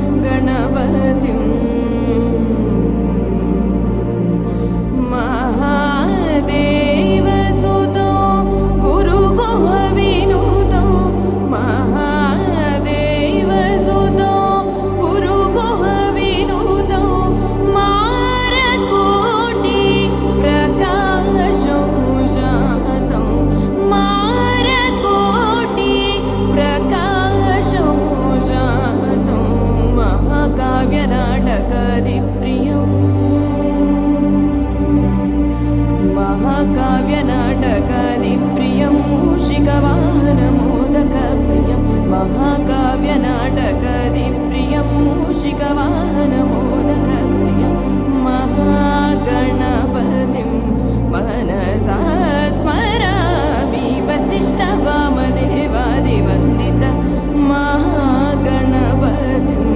वसिष्ठवामदेवादिवन्दितमहागणपतिं महादेवसुतो गुरुगुहविनुतो महादेवसुतो गुरुगुहविनुतो मारकोटि प्रकाशो जातो मारकोटि प्रकाशो जातो महाकाव्यनाटकादिप्रियम् महाकाव्यनाटकादिप्रियं मूषिकवाहनमोदकप्रियं महाकाव्यनाटकादिप्रियं मूषिकवाहनमोदकप्रियं महागणपतिं मनसा स्मरामि वसिष्ठवामदेवादिवन्दित महागणपतिम्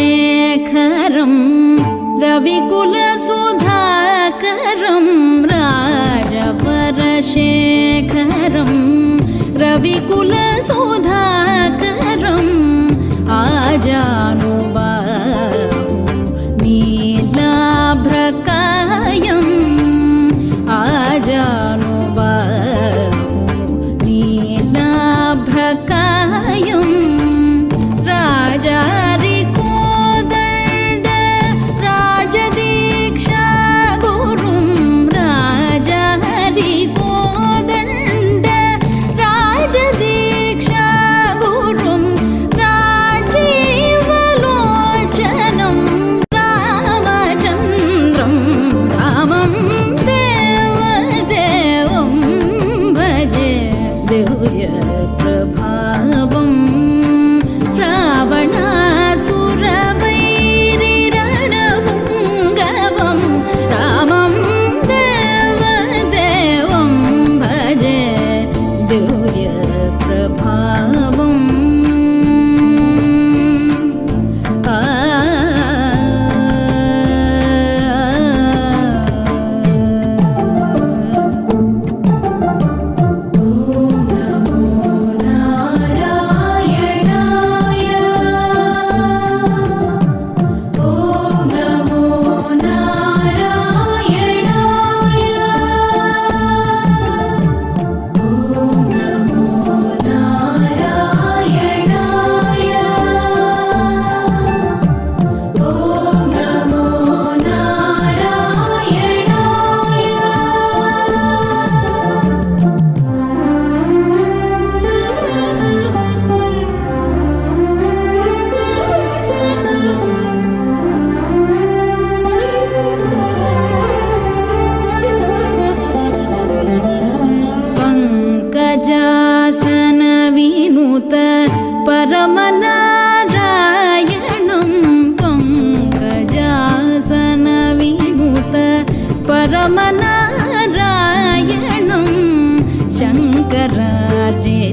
राजवरशेखरं रविकुलसुधाकरं राजवरशेखरं रविकुलसुधाकरम् आजानुबाहु नीलाभ्रकायम् आजानुबाहु नीलाभ्रकायम् राजारिकोदण्ड राजदीक्षा गुरुं राजारिकोदण्ड राजदीक्षा गुरुं राजीवलोचनं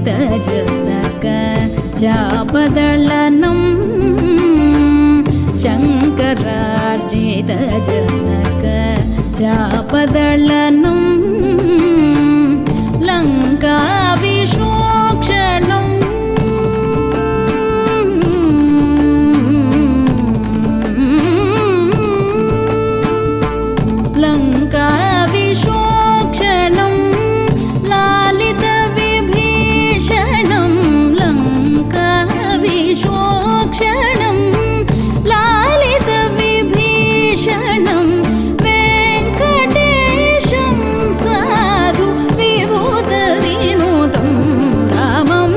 जनक चापदलनं शङ्करार्जित जनक चापदलनं लङ्काविशोक्षणं लङ्काविशोक्षणं लालितविभीषणं लङ्काविशोक्षणं लालितविभीषणं वेङ्कटेशं साधु विभूतविनोदं रामं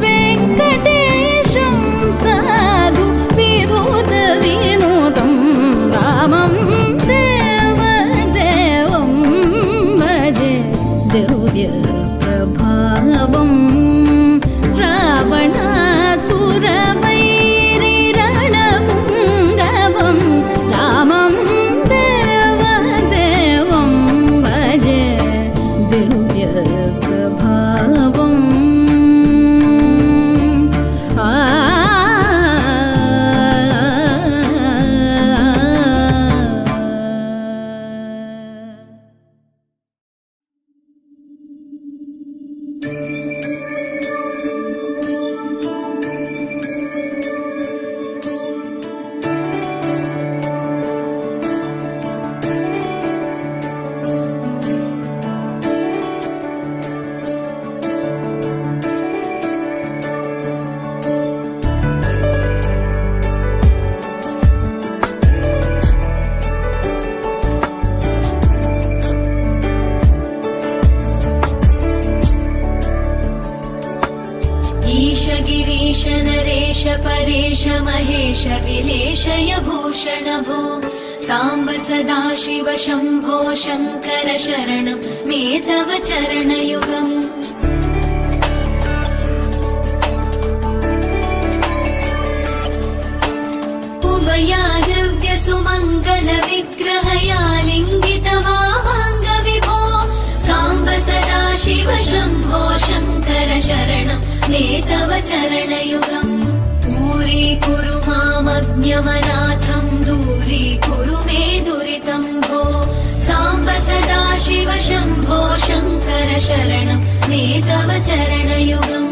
वेङ्कटेशं साधु विभूतविनोदं रामं देवदेवं भजे दिव्यप्रभावं रावणासुरवैरिरणपुङ्गवं रामं देवदेवं भजे दिव्यप्रभावम् ईश नरेश परेश महेश विलेशय भूषण भो साम्ब सदाशिव शम्भो शङ्कर शरणं मे तव चरणयुगम् उमया दिव्य सुमङ्गल विग्रहया लिङ्गित वामाङ्ग विभो साम्ब सदाशिव शम्भो शङ्कर शरणं मे तव चरणयुगम् दूरीकुरु मामज्ञमनाथं दूरीकुरु मे दुरितं भो साम्ब सदाशिव शम्भो शङ्कर शरणं मे तव चरणयुगम्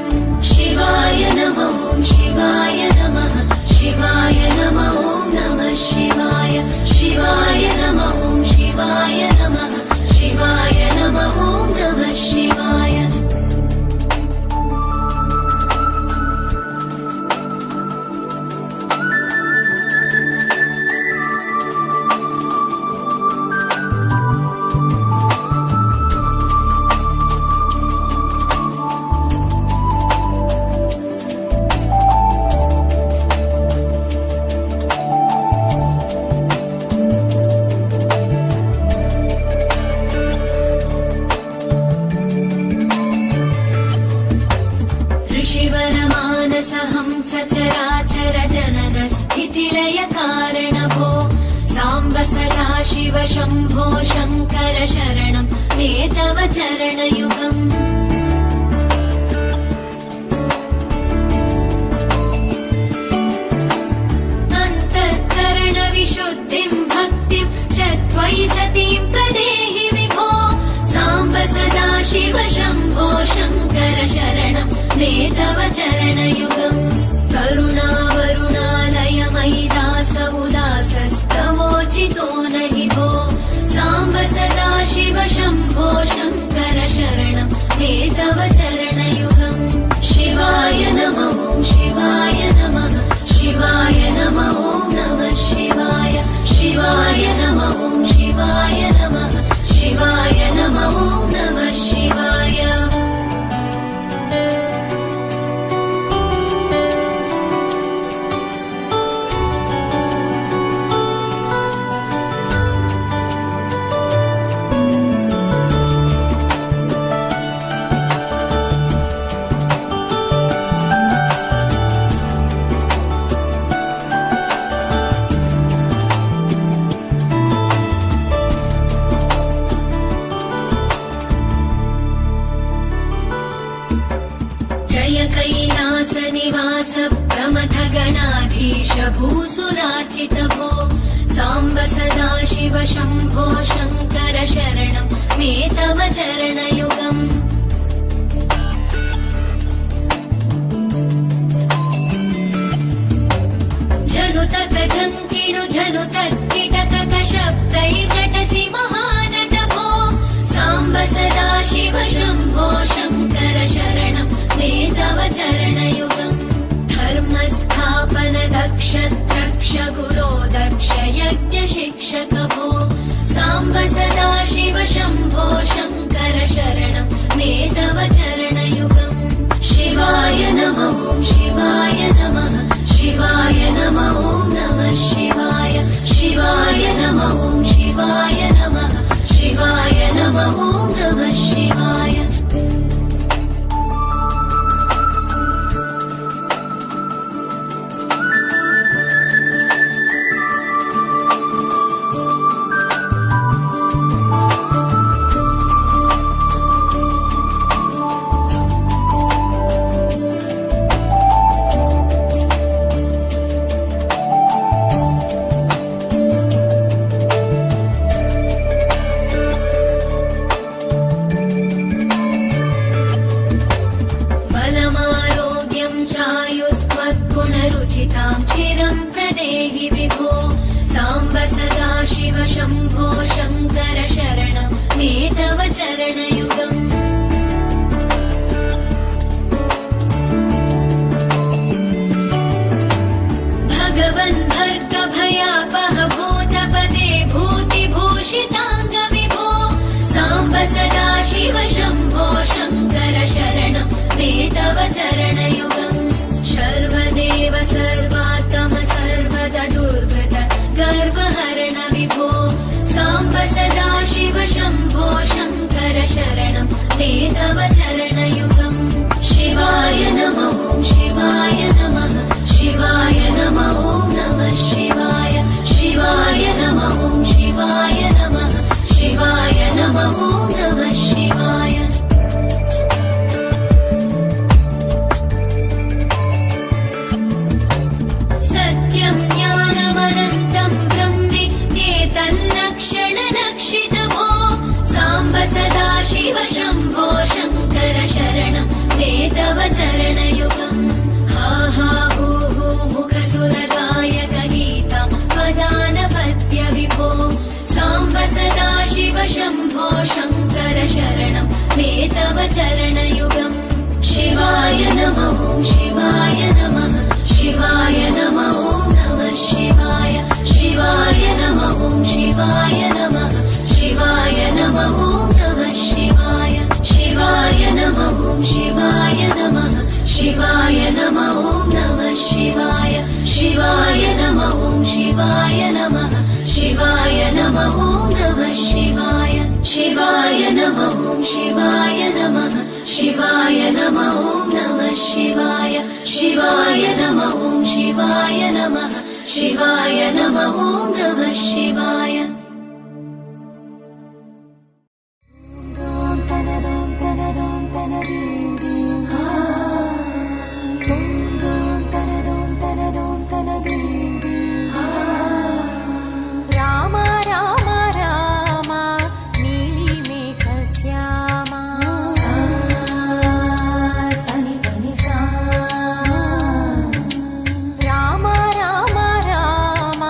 शिवाय नमो शिवाय नमः शिवाय नमो नमः शिवाय शिवाय नमो शिवाय नमः शिवाय नमो नमः शिवाय सचराचर जनन स्थितिलय कारण भो साम्ब सदाशिव शम्भो शङ्कर शरणं मे तव चरणयुगम् अन्तःकरण विशुद्धिं भक्तिं च त्वयि सतीं प्रदेहि विभो साम्ब सदाशिव शम्भो शङ्कर शरणं मे तव चरणयुगम् करुणावरुणालय मयि दास उदासस्तवोचितो नहि भो साम्ब सदाशिव शम्भो शङ्कर शरणं मे तव चरणयुगम् शिवाय नमो शिवाय नमः शिवाय नमो नमः शिवाय शिवाय नमो शिवाय नमः शिवाय नमो नमः शिवाय कैलासनिवास प्रमथ गणाधीश भूसुरार्चित भो साम्ब सदा शिव शम्भो शङ्कर शरणं मे तव चरणयुगम् जनुतक झङ्किणु झनुतक्किटकक शब्दैर्नटसि महानट भो साम्ब सदा शिव शम्भो शङ्कर शरणं मे तव चरणयुगम् धर्मस्थापन दक्ष द्रक्ष गुरो दक्ष यज्ञ शिक्षक भो साम्ब सदा शिव शम्भो शङ्कर शरणं मे तव चरणयुगम् शिवाय नमः शिवाय नमः शिवाय नमः नमः शिवाय शिवाय नमः शिवाय नमः शिवाय नमः नमः शिवाय गुणरुचितां चिरं प्रदेहि विभो साम्ब सदा शिव शम्भो शङ्कर शरणं मे तव चरणयुगम् भगवन् भर्ग भयापह भूतपते भूतिभूषिताङ्ग विभो साम्ब सदा शिव शम्भो शङ्कर शरणं मे तव चरणयुगम् सर्वदेव सर्वात्म सर्वदा दुर्गत गर्वहरण विभो साम्ब सदा शिव शम्भो शङ्कर शरणं मे तव चरणयुगम् शिवाय नमः शिवाय नमः शिवाय नमः नमः शिवाय शिवाय नमः शिवाय नमः शिवाय नमः नमः शिवाय सत्यं ज्ञानमनन्तं ब्रह्मेतल्लक्षणलक्षित भो साम्ब सदा शिव शम्भो शङ्कर शरणं मे तव चरणयुगम् हा हा हू हू मुखसुरगायक गीतं पदानपत्य विभो साम्ब सदा शिव शम्भो शङ्कर शरणं मे तव चरणयुगम् शिवाय नमः शिवाय नमः शिवाय नमः नमः शिवाय शिवाय नमः शिवाय नमः शिवाय नमः नमः शिवाय शिवाय नमः शिवाय नमः शिवाय नमः नमः शिवाय शिवाय नमः शिवाय नमः शिवाय नमः नमः शिवाय शिवाय नमः शिवाय नमः शिवाय नमः नमः शिवाय शिवाय नमः शिवाय नमः शिवाय नमः नमः शिवाय राम राम राम नीलिमेघश्यामा सनि पनि सा राम राम राम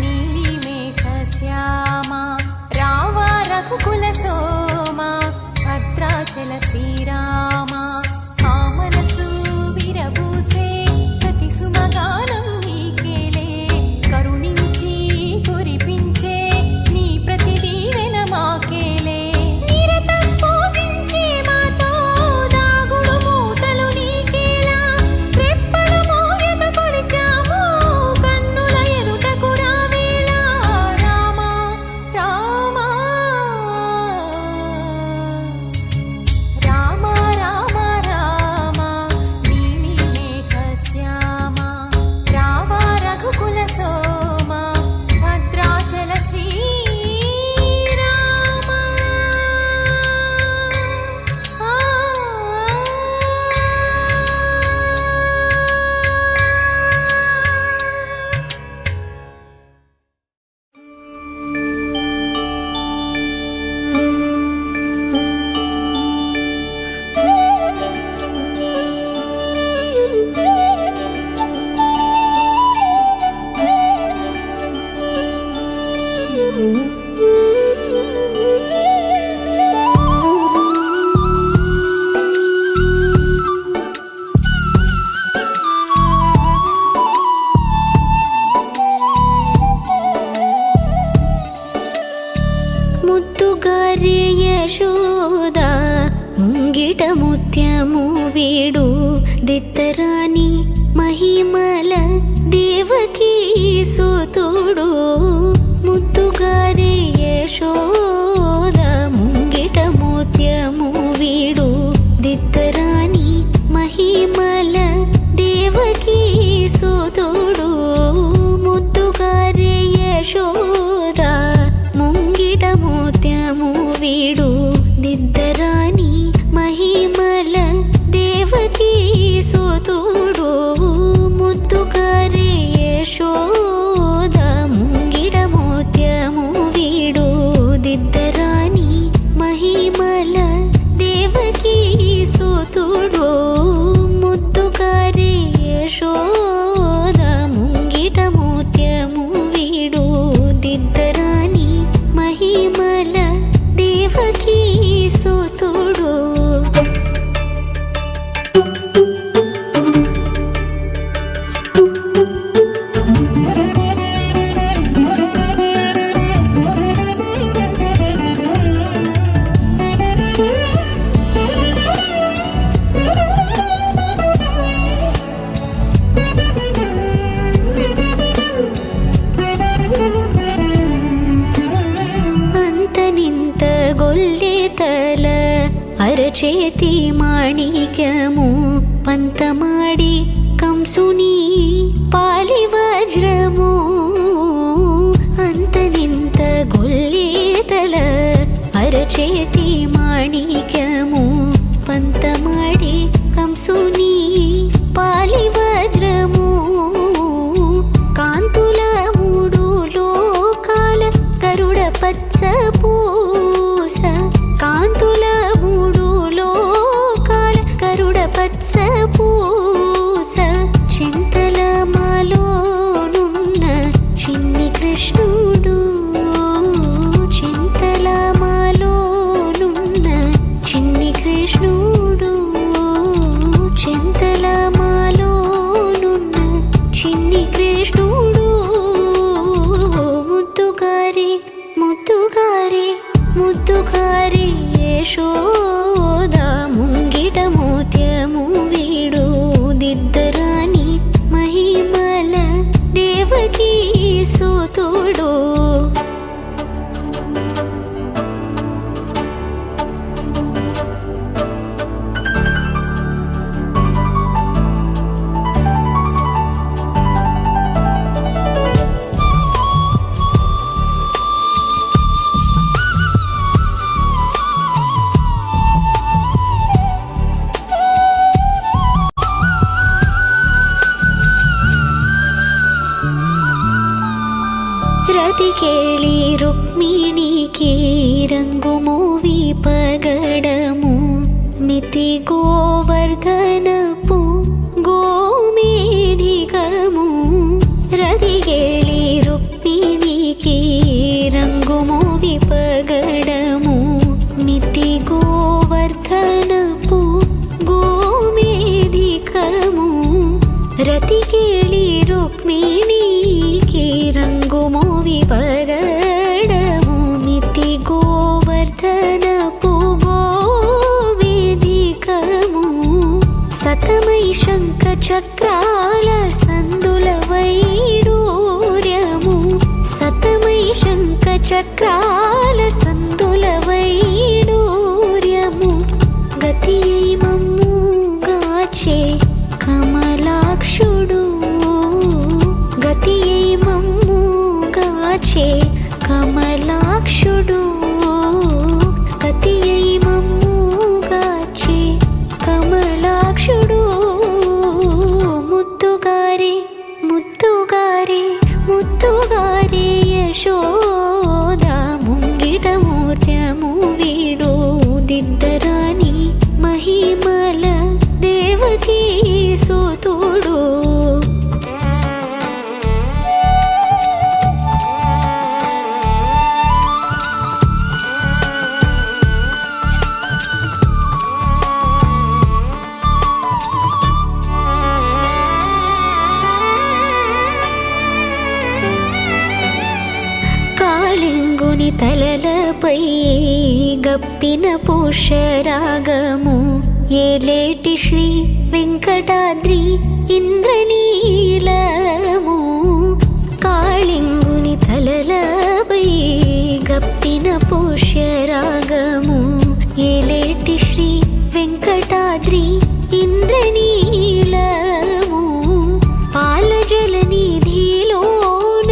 नीलिमेघश्यामा राम रघुकुलसोमा भद्राचल श्रीरामा आ मनसु विरबूसे ప్రతి సుమగానం నీకేలే కరుణించి కురిపించే నీ ప్రతి దీవెన మాకేలే నిరతం పూజించే మాతో దాగుడు మూతలు నీకేలా రెప్పలు మోయక కొలిచాము కన్నుల ఎదుటకు రావేలా రామ రామ రామ ముంగిటముత్యము వీడు దిత్తరాణి మహిమల దేవకీ సుతుడు ముద్దుగారే యశోద ముంగిటముత్యము వీడు దిత్తరాణి మహిమల దేవకీ సుతుడు ముద్దుగారే యశోద ముంగిటముత్యము వీడు దిద్దరాణి మహిమల దేవకీ సుతుడు ముద్దుగారే యశోద ముంగిటముత్యము వీడు దిద్దరాణి మహిమల దేవకీ సుతుడు ముద్దుగారే యశోద ముంగిటముత్యము వీడు దిద్దరాణి మహిమల దేవకీ సుతుడు అంతనింత గొల్లెతల అరచేతి మాణిక్యము పంతమాడి కంసుని పాలి వజ్రము అంతనింత గొల్లెతల అరచేతి మాణిక్యము పంతమాడి కంసుని పాలి వజ్రము కాంతుల మూడు లోకాల గరుడ పచ్చ పూస కాంతుల మూడు లోకాల గరుడ పచ్చ పూస చింతల మాలోనున్న చిన్ని కృష్ణుడు చింతల మాలోనున్న చిన్ని కృష్ణుడు చింతల మాలోనున్న చిన్ని కృష్ణుడు ముద్దుగారి ముద్దుగారి ముద్దుగారి యశోద ముంగిటముత్యము వీడు దిద్దరాణి మహిమల దేవకీ సుతుడు రతికేళి రుక్మిణికి రంగుమూవి పగడము మితి గోవర్ధనపు గోమేధికము రతికేళి రుక్మిణికి రంగుమూవి పగడము మితి గోవర్ధనపు గోమేధికము రతికేళి రుక్మిణికి రంగుమూవి పగడము మితి గోవర్ధనపు గోవేదికము సతమై శంఖ చక్రాల సందుల వైడూర్యము సతమై శంఖ చక్రాల సందుల వైడూర్యము గతి మమ్ము గాచే కమలాక్షుడు గతి మమ్ము గాచే కమలాక్షుడు గతి మమ్ము గాచే కమలాక్షుడు ముద్దుగారి ముద్దుగారి ముద్దుగారి యశోద ముంగిటముత్యము వీడు దిద్దరాణి మహిమల దేవకీ సుతుడు కాళింగుని తలలపై గప్పిన పుష్యరాగము ఏలేటి శ్రీ వెంకటాద్రి ఇంద్రనీలము కాళింగుని తలలపై గప్పిన పుష్యరాగము ఏలేటి శ్రీ వెంకటాద్రి ఇంద్రనీలము పాలజల నిధిలోన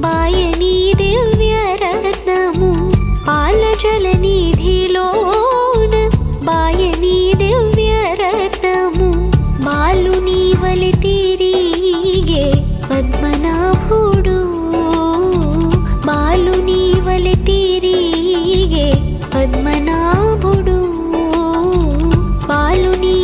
బాయని దివ్యరత్నము పాలజల నిధిలోన బాయని దివ్యరత్నము బాలుని వలి తిరిగే పద్మనాభుడు బాలుని వలి తిరిగే పద్మనాభుడు బాలుని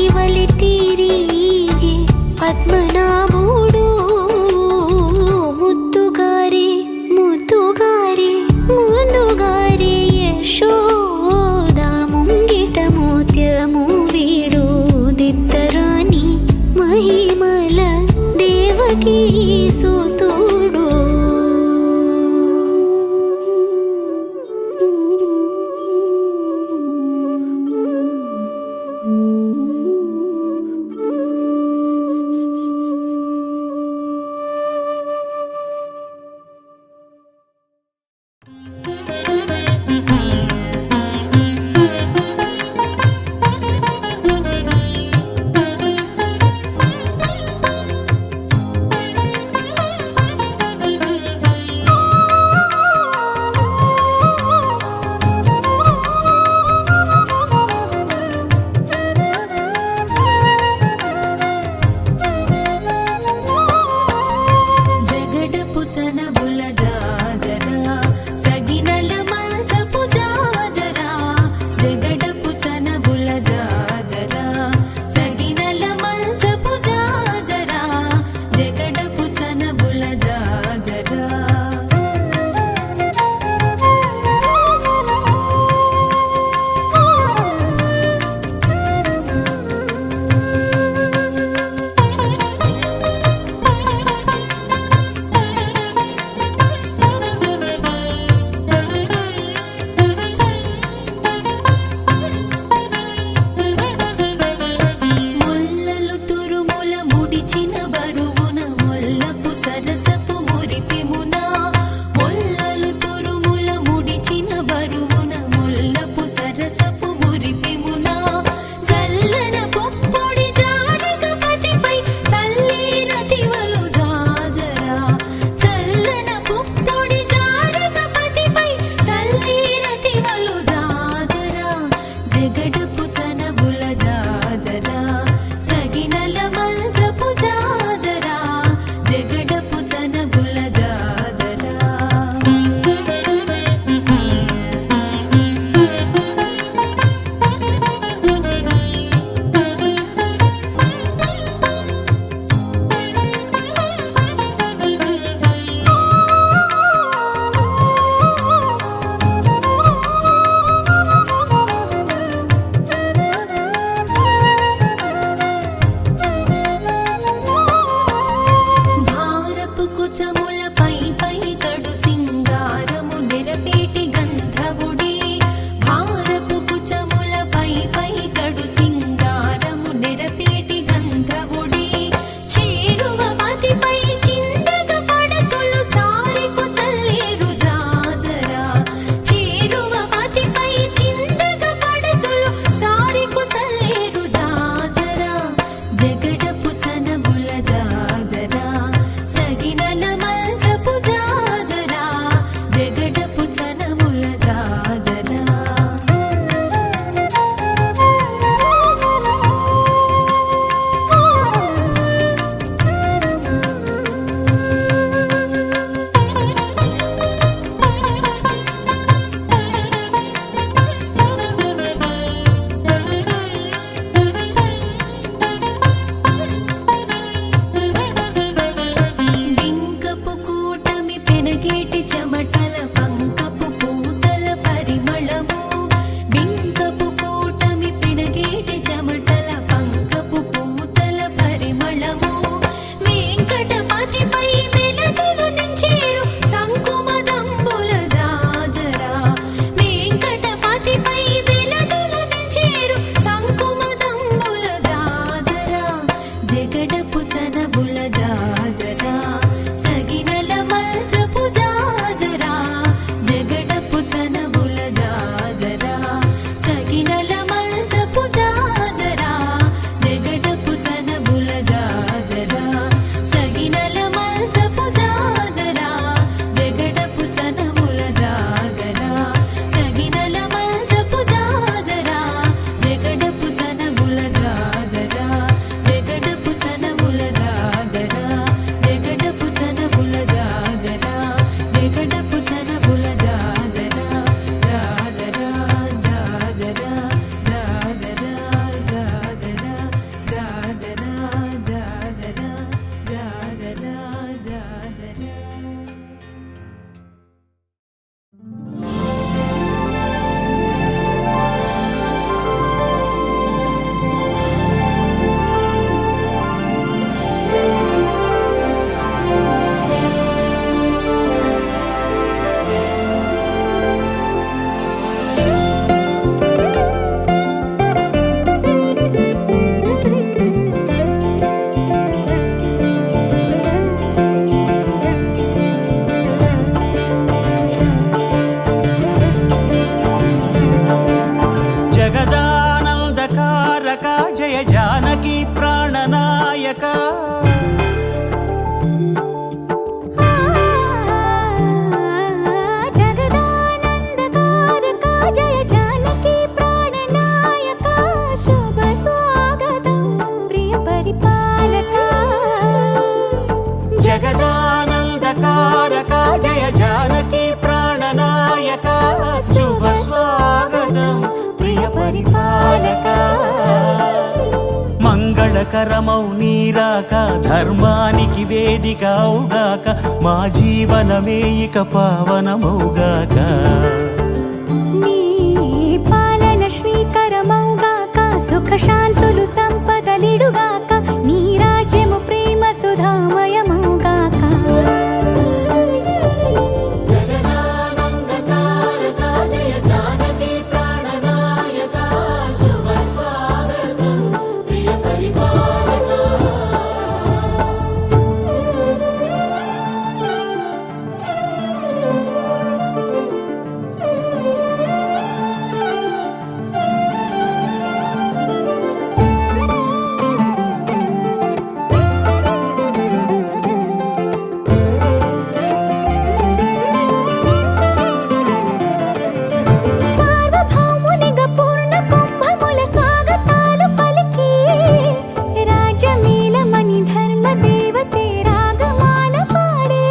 జగదానందకారక జయ జానకి ప్రాణనాయక జగదానందకారక జయ జానకి ప్రాణనాయక శుభ స్వాగతం ప్రియ పరిపాలక జగదానందకారక జయ జానకి ప్రాణనాయక శుభ స్వాగతం ప్రియ పరిపాలక మంగళకరమౌ నీరాక ధర్మానికి వేదిక అవుగాక మా జీవనమే ఇక పావనమౌగాక నీ పాలన శ్రీకరమౌగాక సుఖ శాంతులు సంపదలిడుగాక నీ రాజ్యము ప్రేమ సుధామయమౌగాక సార్వభౌమునిగా పూర్ణ కుంభముల స్వాగతాలు పలికి రాజమేళమణి ధర్మ దేవతే రాగమాల పాడే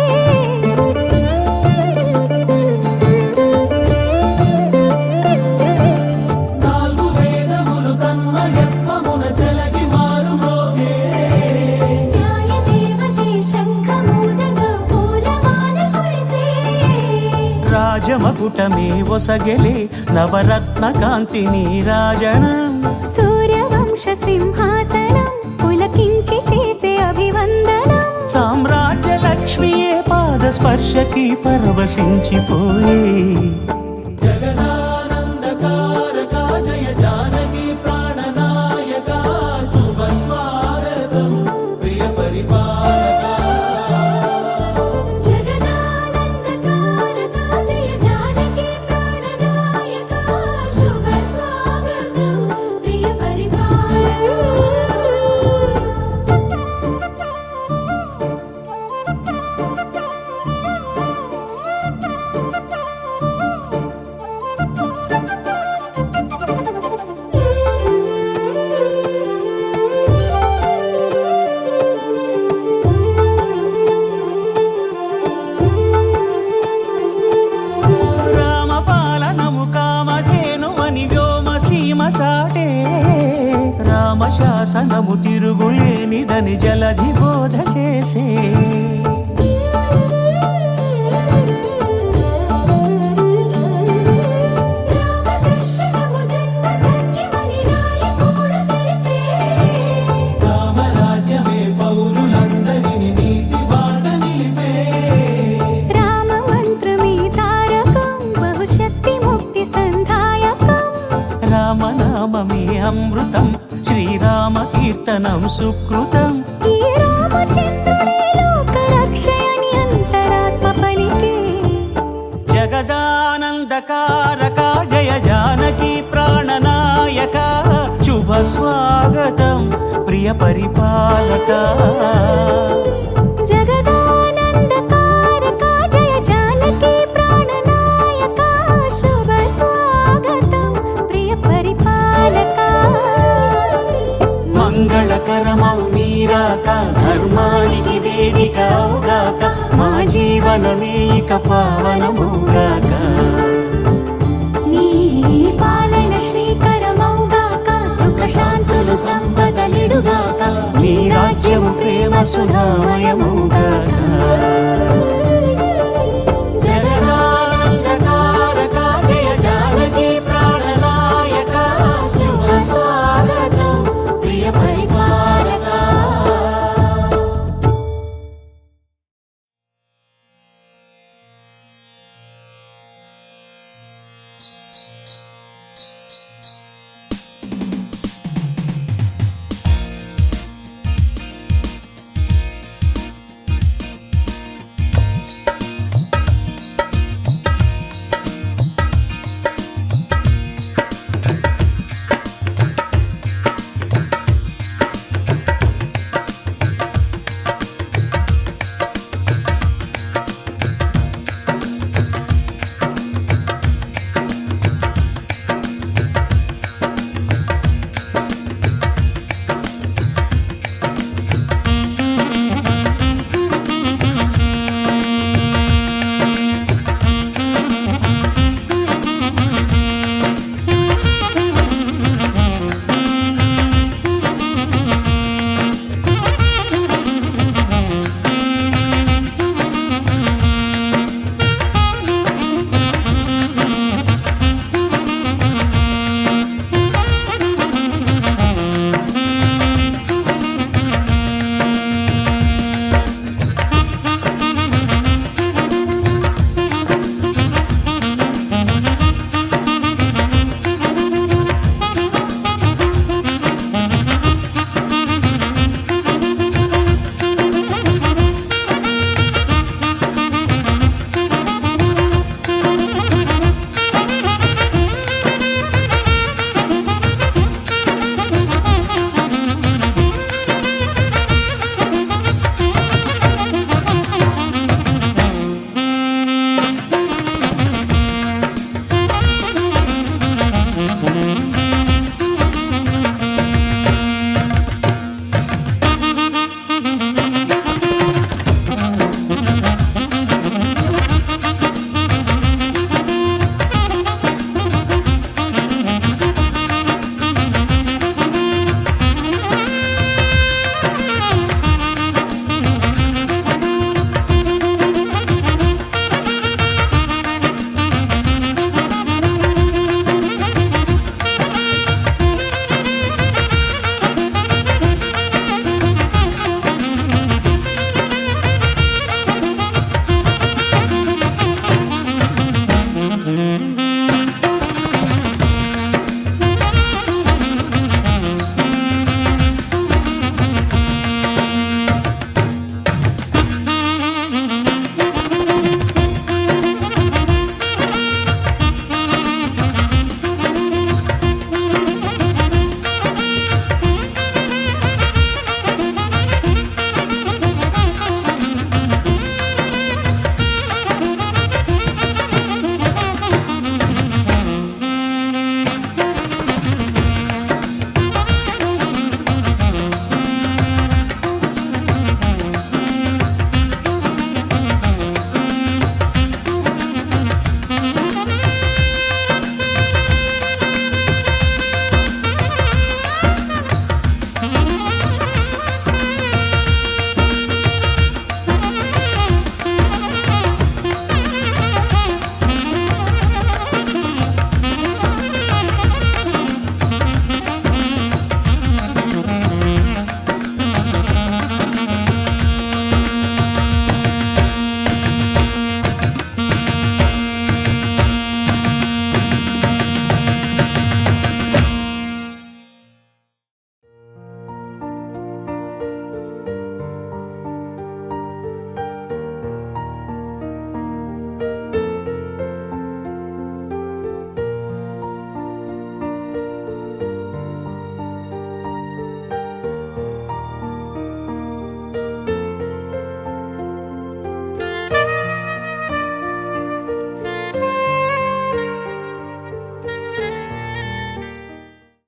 నాలుగు వేదములు తన్మయత్వమున చెలగి మారు మోగే న్యాయ దేవతే శంఖమూదగా పూలమాల కురిసే రాజమకుటమే ఒసగెలే నవరత్న కాంతి నీరాజనం సూర్యవంశ సింహాసనం పులకించి చేసే అభివందనం సామ్రాజ్య లక్ష్మియే పాద స్పర్శకి పరవశించిపోయే జగదానందకారక జయ జానకి ప్రాణనాయక శుభ స్వాగతం ప్రియ పరిపాలక జగదానందకారక జయ జానకి ప్రాణనాయక శుభ స్వాగతం ప్రియ రామపాలనము కామధేను అని వ్యోమసీమ చాటే రామశాసనము తిరుగులేనిదని జలధి బోధ చేసే రామదర్శనము జన్మధన్యమని నాయకుడు తెలిపే రామరాజ్యమే పౌరులందరిని నీతి బాట నిలిపే రామ మంత్రమే తారకం బహుశక్తి ముక్తి సంధాయకం రామనామమే అమృతం శ్రీరామ కీర్తనం సుకృతం ఈ రామచంద్రుడే లోక రక్షయని అంతరాత్మ పలికే జగదానందకారక జయ జానకి ప్రాణనాయక శుభ స్వాగతం ప్రియ పరిపాలక జగదానందకారక జయ జానకి ప్రాణనాయక శుభ స్వాగతం ప్రియ పరిపాలక మంగళకరమౌ నీరాక ధర్మానికి వేదిక అవుగాక మా జీవనమే ఇక పావనమౌగాక నీ పాలన శ్రీకరమౌగాక సుఖ శాంతులు సంపదలిడుగాక నీ రాజ్యము ప్రేమ సుధామయమౌగాక